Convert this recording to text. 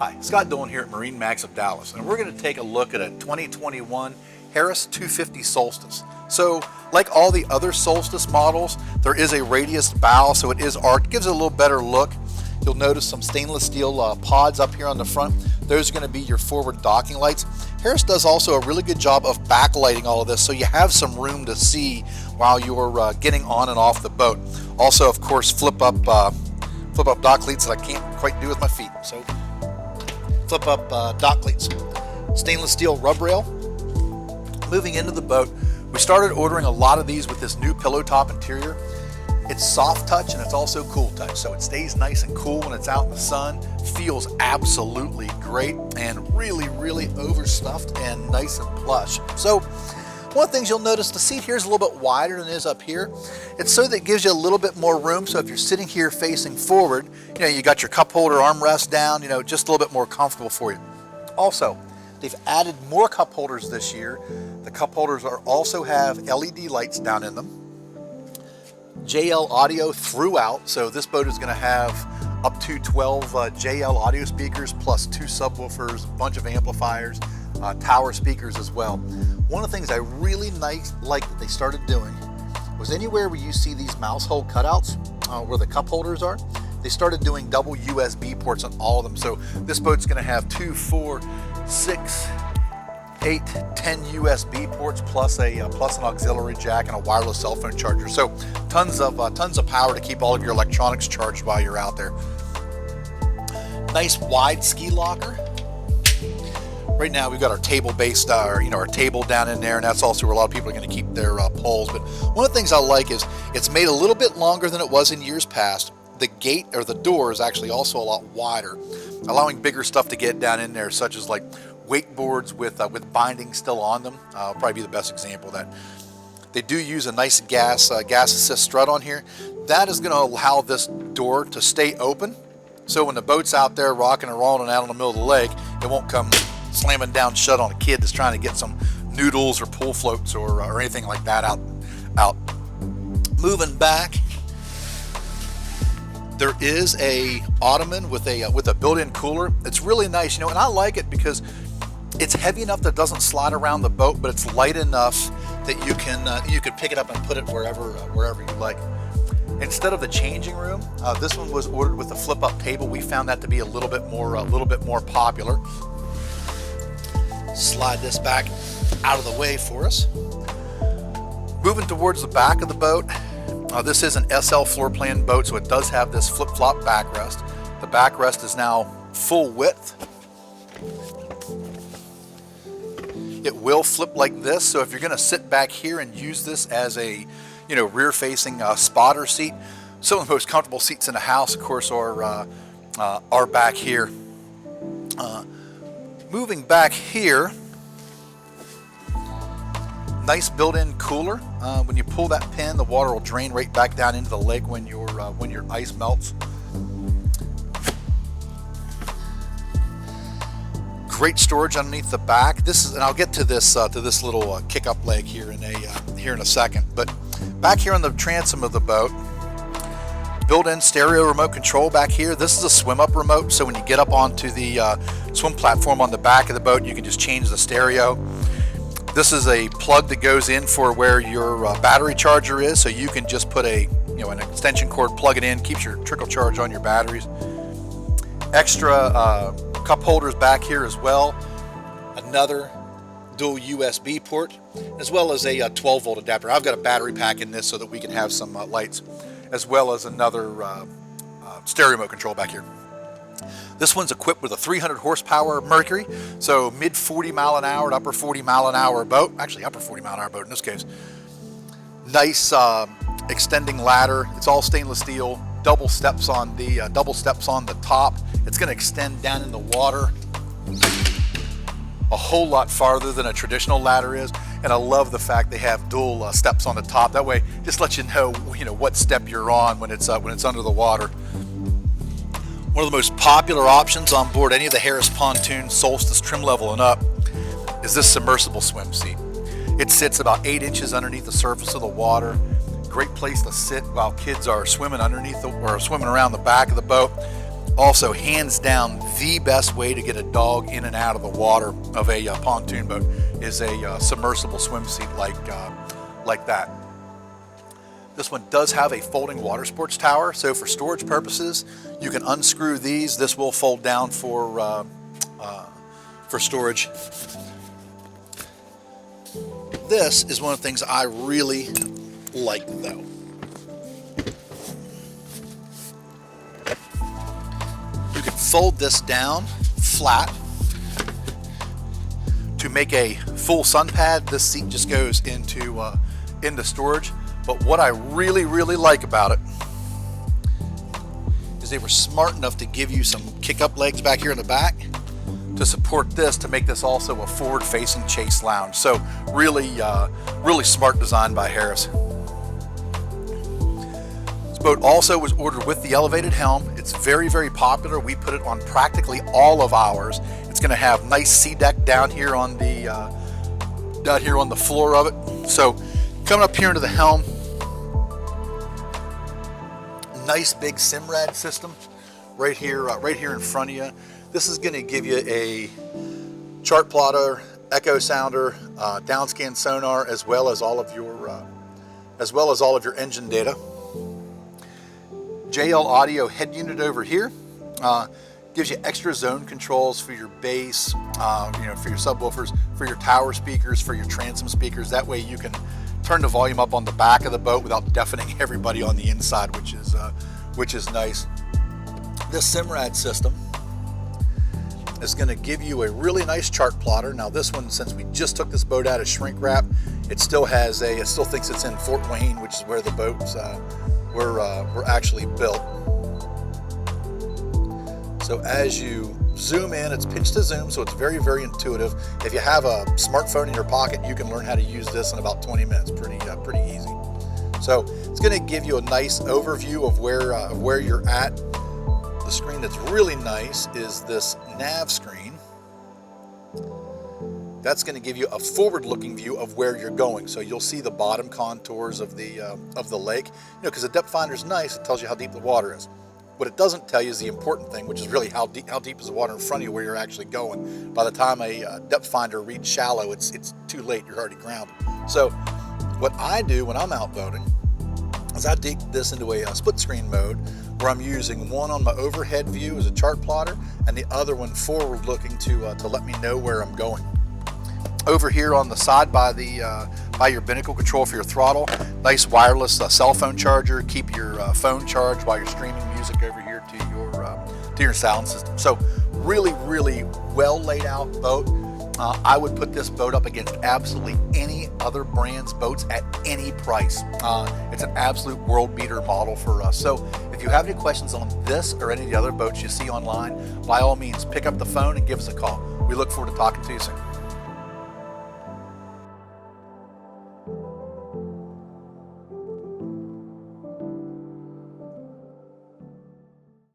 Hi, Scott Dolan here at MarineMax of Dallas, and we're going to take a look at a 2021 Harris 250 Solstice. So, like all the other Solstice models, there is a radius bow, so it is arched, gives it a little better look. You'll notice some stainless steel pods up here on the front. Those are going to be your forward docking lights. Harris does also a really good job of backlighting all of this, so you have some room to see while you're getting on and off the boat. Also, of course, flip up dock cleats that I can't quite do with my feet. So, flip up dock cleats. Stainless steel Rubrail. Moving into the boat, we started ordering a lot of these with this new pillow top interior. It's soft touch and it's also cool touch, so it stays nice and cool when it's out in the sun. Feels absolutely great and really overstuffed and nice and plush. So one of the things you'll notice, the seat here is a little bit wider than it is up here. It's so that it gives you a little bit more room, so if you're sitting here facing forward, you got your cup holder armrest down, just a little bit more comfortable for you. Also, they've added more cup holders this year. The cup holders also have LED lights down in them. JL audio throughout, so this boat is going to have up to 12 JL audio speakers plus 2 subwoofers, a bunch of amplifiers, tower speakers as well. One of the things I really like that they started doing was anywhere where you see these mouse hole cutouts where the cup holders are, they started doing double USB ports on all of them. So this boat's going to have 2, 4, 6, 8, 10 USB ports plus an auxiliary jack and a wireless cell phone charger. So tons of power to keep all of your electronics charged while you're out there. Nice wide ski locker. Right now we've got our table-based, our table down in there, and that's also where a lot of people are going to keep their poles. But one of the things I like is it's made a little bit longer than it was in years past. The gate or the door is actually also a lot wider, allowing bigger stuff to get down in there, such as like wakeboards with binding still on them. Probably be the best example of that. They do use a nice gas assist strut on here. That is going to allow this door to stay open, so when the boat's out there rocking and rolling out in the middle of the lake, it won't come slamming down shut on a kid that's trying to get some noodles or pool floats or anything like that out. Moving back, there is a Ottoman with a built-in cooler. It's really nice, and I like it because it's heavy enough that it doesn't slide around the boat, but it's light enough that you can pick it up and put it wherever you like. Instead of the changing room, this one was ordered with a flip-up table. We found that to be a little bit more popular. Slide this back out of the way for us. Moving towards the back of the boat, this is an SL floor plan boat, so it does have this flip-flop backrest. The backrest is now full width. It will flip like this, so if you're going to sit back here and use this as a rear-facing spotter seat, some of the most comfortable seats in the house, of course, are back here. Moving back here, nice built-in cooler. When you pull that pin, the water will drain right back down into the lake when your ice melts. Great storage underneath the back. And I'll get to this little kick-up leg here in a second. But back here on the transom of the boat, built-in stereo remote control back here. This is a swim-up remote, so when you get up onto the swim platform on the back of the boat, you can just change the stereo. This is a plug that goes in for where your battery charger is, so you can just put an extension cord, plug it in, keeps your trickle charge on your batteries. Extra cup holders back here as well. Another dual USB port, as well as a 12-volt adapter. I've got a battery pack in this so that we can have some lights, as well as another stereo remote control back here. This one's equipped with a 300 horsepower Mercury, so mid 40 mile an hour to upper 40 mile an hour boat. Actually, upper 40 mile an hour boat in this case. Nice extending ladder. It's all stainless steel. Double steps on the top. It's going to extend down in the water a whole lot farther than a traditional ladder is, and I love the fact they have dual steps on the top. That way, just let you know what step you're on when it's under the water. One of the most popular options on board any of the Harris pontoon Solstice trim level and up is this submersible swim seat. It sits about 8 inches underneath the surface of the water. Great place to sit while kids are swimming underneath or swimming around the back of the boat. Also, hands down, the best way to get a dog in and out of the water of a pontoon boat is a submersible swim seat like that. This one does have a folding water sports tower, so for storage purposes, you can unscrew these. This will fold down for storage. This is one of the things I really like, though. You can fold this down flat to make a full sun pad. This seat just goes into storage. But what I really like about it is they were smart enough to give you some kick-up legs back here in the back to support this, to make this also a forward-facing chase lounge. So really smart design by Harris. This boat also was ordered with the elevated helm. It's very popular. We put it on practically all of ours. It's going to have nice sea deck down here on the floor of it. So coming up here into the helm, nice big Simrad system right here in front of you. This is going to give you a chart plotter, echo sounder, downscan sonar, as well as all of your engine data. JL audio head unit over here gives you extra zone controls for your bass, for your subwoofers, for your tower speakers, for your transom speakers. That way you can turn the volume up on the back of the boat without deafening everybody on the inside, which is nice. This Simrad system is going to give you a really nice chart plotter. Now this one, since we just took this boat out of shrink wrap, it still thinks it's in Fort Wayne, which is where the boats were actually built. So as you zoom in, it's pitch to zoom, so it's very intuitive. If you have a smartphone in your pocket, you can learn how to use this in about 20 minutes. Pretty easy. So it's going to give you a nice overview of where you're at. The screen that's really nice is this nav screen. That's going to give you a forward-looking view of where you're going. So you'll see the bottom contours of the lake. Because the depth finder is nice, it tells you how deep the water is. What it doesn't tell you is the important thing, which is really how deep is the water in front of you, where you're actually going. By the time a depth finder reads shallow, it's too late. You're already grounded. So what I do when I'm out boating is I dig this into a split screen mode, where I'm using one on my overhead view as a chart plotter and the other one forward looking to let me know where I'm going. Over here on the side by your binnacle control for your throttle, nice wireless cell phone charger. Keep your phone charged while you're streaming music over here to your sound system. So really well laid out boat. I would put this boat up against absolutely any other brand's boats at any price. It's an absolute world beater model for us. So if you have any questions on this or any of the other boats you see online, by all means pick up the phone and give us a call. We look forward to talking to you soon.